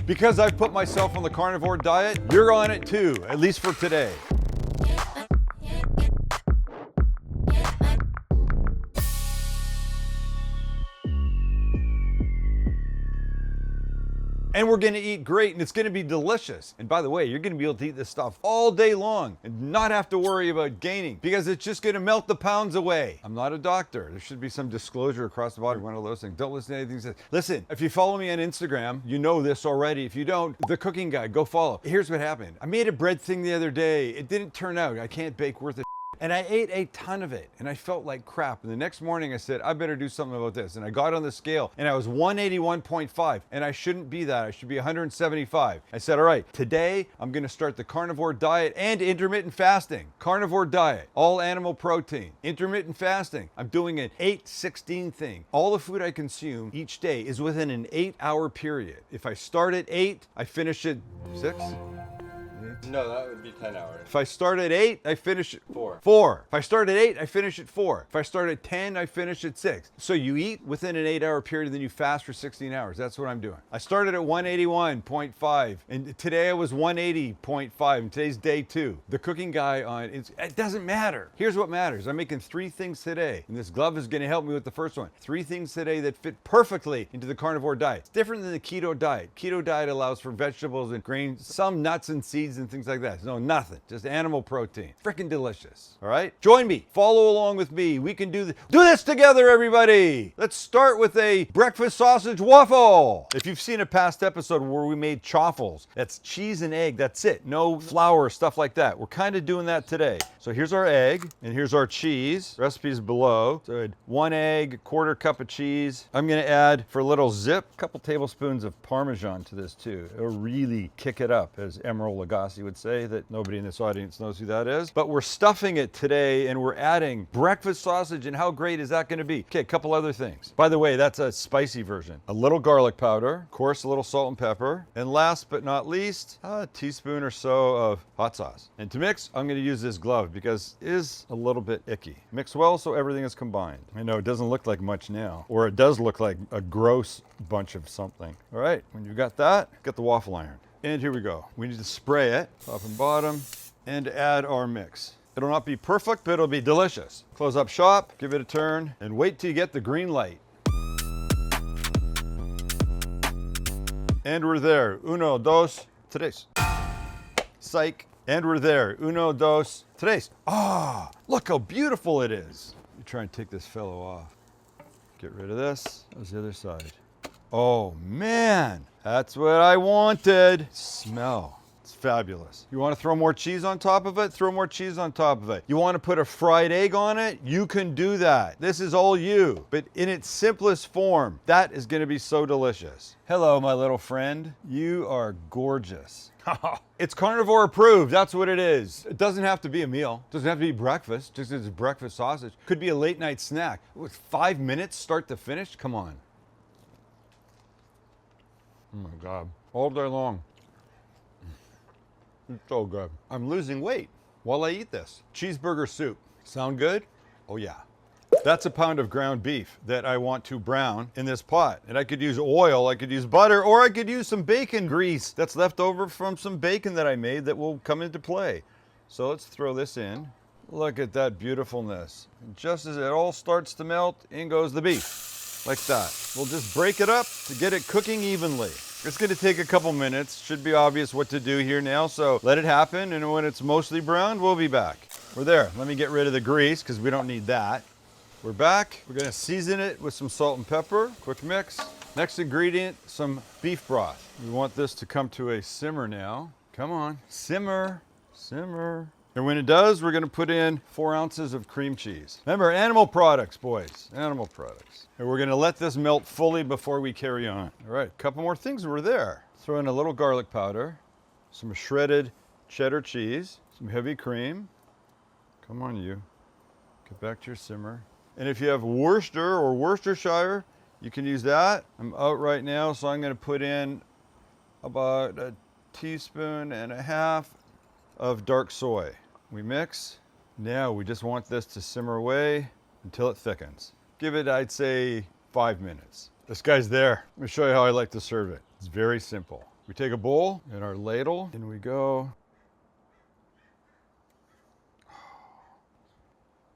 Because I've put myself on the carnivore diet, you're on it too, at least for today. And we're gonna eat great, and it's gonna be delicious. And by the way, you're gonna be able to eat this stuff all day long and not have to worry about gaining, because it's just gonna melt the pounds away. I'm not a doctor. There should be some disclosure across the body. One of those things. Don't listen to anything he says. Listen, if you follow me on Instagram, you know this already. If you don't, The Cooking Guide, go follow. Here's what happened. I made a bread thing the other day. It didn't turn out. I can't bake worth a and I ate a ton of it, and I felt like crap. And the next morning I said, I better do something about this. And I got on the scale, and I was 181.5, and I shouldn't be that. I should be 175. I said, all right, today I'm gonna start the carnivore diet and intermittent fasting. Carnivore diet, all animal protein. Intermittent fasting, I'm doing an 8-16 thing. All the food I consume each day is within an 8-hour period. If I start at 8, I finish at 6? No, that would be 10 hours. If I start at 8, I finish at 4. 4. If I start at 8, I finish at 4. If I start at 10, I finish at 6. So you eat within an 8-hour period, then you fast for 16 hours. That's what I'm doing. I started at 181.5, and today I was 180.5, and today's day 2. The cooking guy on it doesn't matter. Here's what matters. I'm making 3 things today, and this glove is going to help me with the first one. 3 things today that fit perfectly into the carnivore diet. It's different than the keto diet. Keto diet allows for vegetables and grains, some nuts and seeds and things like that. No, nothing. Just animal protein. Freaking delicious. All right? Join me. Follow along with me. We can do this together, everybody. Let's start with a breakfast sausage waffle. If you've seen a past episode where we made chaffles, that's cheese and egg. That's it. No flour, stuff like that. We're kind of doing that today. So here's our egg, and here's our cheese. Recipe's below. So I had 1 egg, 1/4 cup of cheese. I'm going to add, for a little zip, a couple tablespoons of Parmesan to this too. It'll really kick it up, as Emeril Lagasse would say, that nobody in this audience knows who that is. But we're stuffing it today, and we're adding breakfast sausage, and how great is that going to be? Okay, a couple other things. By the way, that's a spicy version. A little garlic powder, of course, a little salt and pepper, and last but not least, a teaspoon or so of hot sauce. And to mix, I'm going to use this glove because it is a little bit icky. Mix well so everything is combined. I know it doesn't look like much now, or it does look like a gross bunch of something. All right, when you've got that, get the waffle iron. And here we go. We need to spray it, top and bottom, and add our mix. It'll not be perfect, but it'll be delicious. Close up shop, give it a turn, and wait till you get the green light. And we're there. Uno, dos, tres. Psych. And we're there. Uno, dos, tres. Ah, look how beautiful it is. You try and take this fellow off. Get rid of this. How's the other side? Oh man, that's what I wanted. Smell, it's fabulous. You want to throw more cheese on top of it? Throw more cheese on top of it. You want to put a fried egg on it? You can do that. This is all you, but in its simplest form. That is going to be so delicious. Hello, my little friend. You are gorgeous. It's carnivore approved, that's what it is. It doesn't have to be a meal. It doesn't have to be breakfast, just as breakfast sausage. Could be a late night snack. With 5 minutes start to finish, come on. Oh my God, all day long. It's so good. I'm losing weight while I eat this. Cheeseburger soup, sound good? Oh yeah. That's a pound of ground beef that I want to brown in this pot. And I could use oil, I could use butter, or I could use some bacon grease that's left over from some bacon that I made that will come into play. So let's throw this in. Look at that beautifulness. And just as it all starts to melt, in goes the beef. Like that. We'll just break it up to get it cooking evenly. It's going to take a couple minutes. Should be obvious what to do here now, so let it happen, and when it's mostly browned, we'll be back. We're there. Let me get rid of the grease because we don't need that. We're back. We're going to season it with some salt and pepper. Quick mix. Next ingredient, some beef broth. We want this to come to a simmer now. Come on. Simmer. Simmer. And when it does, we're going to put in 4 ounces of cream cheese. Remember, animal products, boys. Animal products. And we're going to let this melt fully before we carry on. All right, a couple more things. We're there. Throw in a little garlic powder, some shredded cheddar cheese, some heavy cream. Come on, you. Get back to your simmer. And if you have Worcester or Worcestershire, you can use that. I'm out right now, so I'm going to put in about 1.5 teaspoons of dark soy. We mix. Now we just want this to simmer away until it thickens. Give it, I'd say, 5 minutes. This guy's there. Let me show you how I like to serve it. It's very simple. We take a bowl and our ladle, and we go.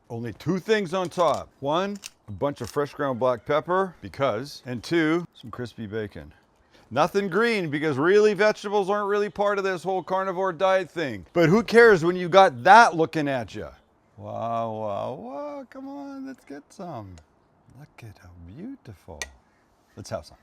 Only 2 things on top. 1, a bunch of fresh ground black pepper, because, and 2, some crispy bacon. Nothing green, because really vegetables aren't really part of this whole carnivore diet thing. But who cares when you got that looking at you? Wow, wow, wow, come on, let's get some. Look at how beautiful. Let's have some.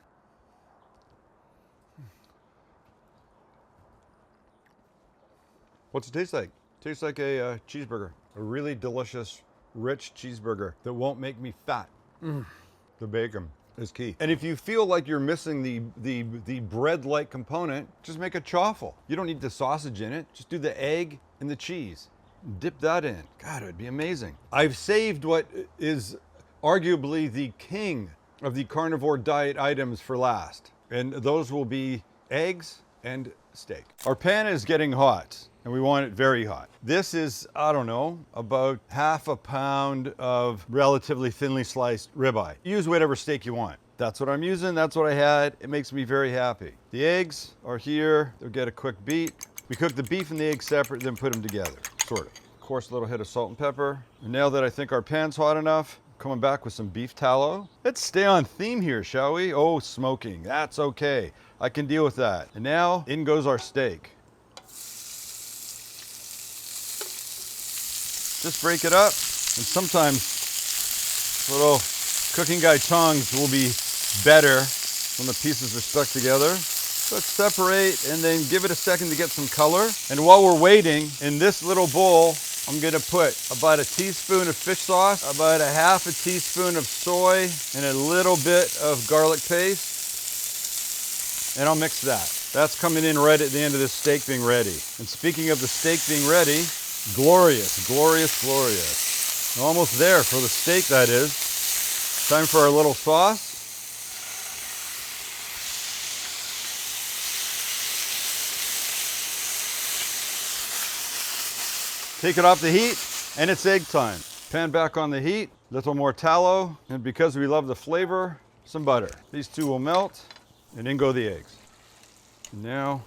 What's it taste like? Tastes like a cheeseburger. A really delicious, rich cheeseburger that won't make me fat. The bacon is key. And if you feel like you're missing the bread-like component, just make a chaffle. You don't need the sausage in it. Just do the egg and the cheese. Dip that in. God, it would be amazing. I've saved what is arguably the king of the carnivore diet items for last. And those will be eggs and steak. Our pan is getting hot, and we want it very hot. This is, I don't know, about half a pound of relatively thinly sliced ribeye. Use whatever steak you want. That's what I'm using, that's what I had. It makes me very happy. The eggs are here, they'll get a quick beat. We cook the beef and the eggs separate, then put them together, sort of. Of course, a little hit of salt and pepper. And now that I think our pan's hot enough, coming back with some beef tallow. Let's stay on theme here, shall we? Oh, smoking, that's okay. I can deal with that. And now, in goes our steak. Just break it up, and sometimes little cooking guy tongs will be better when the pieces are stuck together. Let's separate and then give it a second to get some color. And while we're waiting, in this little bowl, I'm gonna put about a teaspoon of fish sauce, about a half a teaspoon of soy, and a little bit of garlic paste. And I'll mix that. That's coming in right at the end of this steak being ready. And speaking of the steak being ready, glorious, glorious, glorious. Almost there for the steak, that is. Time for our little sauce. Take it off the heat, and it's egg time. Pan back on the heat, little more tallow, and because we love the flavor, some butter. These 2 will melt, and in go the eggs. Now,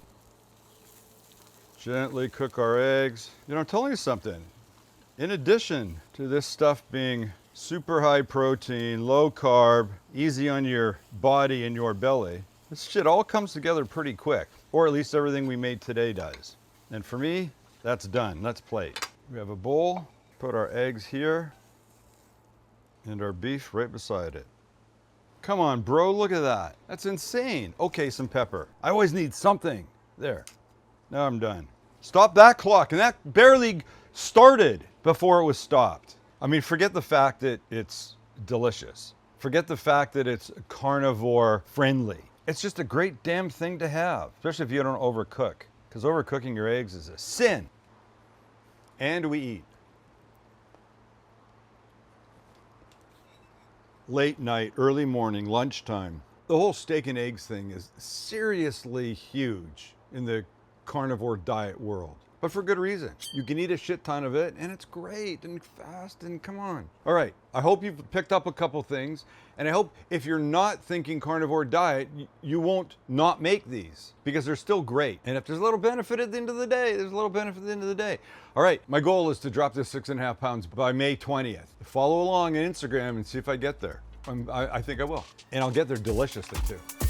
gently cook our eggs. You know, I'm telling you something. In addition to this stuff being super high protein, low carb, easy on your body and your belly, this shit all comes together pretty quick, or at least everything we made today does. And for me, that's done. Let's plate. We have a bowl, put our eggs here, and our beef right beside it. Come on, bro, look at that. That's insane. Okay, some pepper. I always need something. There. Now I'm done. Stop that clock, and that barely started before it was stopped. I mean, forget the fact that it's delicious. Forget the fact that it's carnivore friendly. It's just a great damn thing to have, especially if you don't overcook, because overcooking your eggs is a sin. And we eat. Late night, early morning, lunchtime. The whole steak and eggs thing is seriously huge in the carnivore diet world, but for good reason. You can eat a shit ton of it, and it's great and fast, and come on. All right, I hope you've picked up a couple things, and I hope if you're not thinking carnivore diet, you won't not make these, because they're still great. And if there's a little benefit at the end of the day, there's a little benefit at the end of the day. All right, my goal is to drop this 6.5 pounds by May 20th. Follow along on Instagram and see if I get there. I think I will. And I'll get there deliciously too.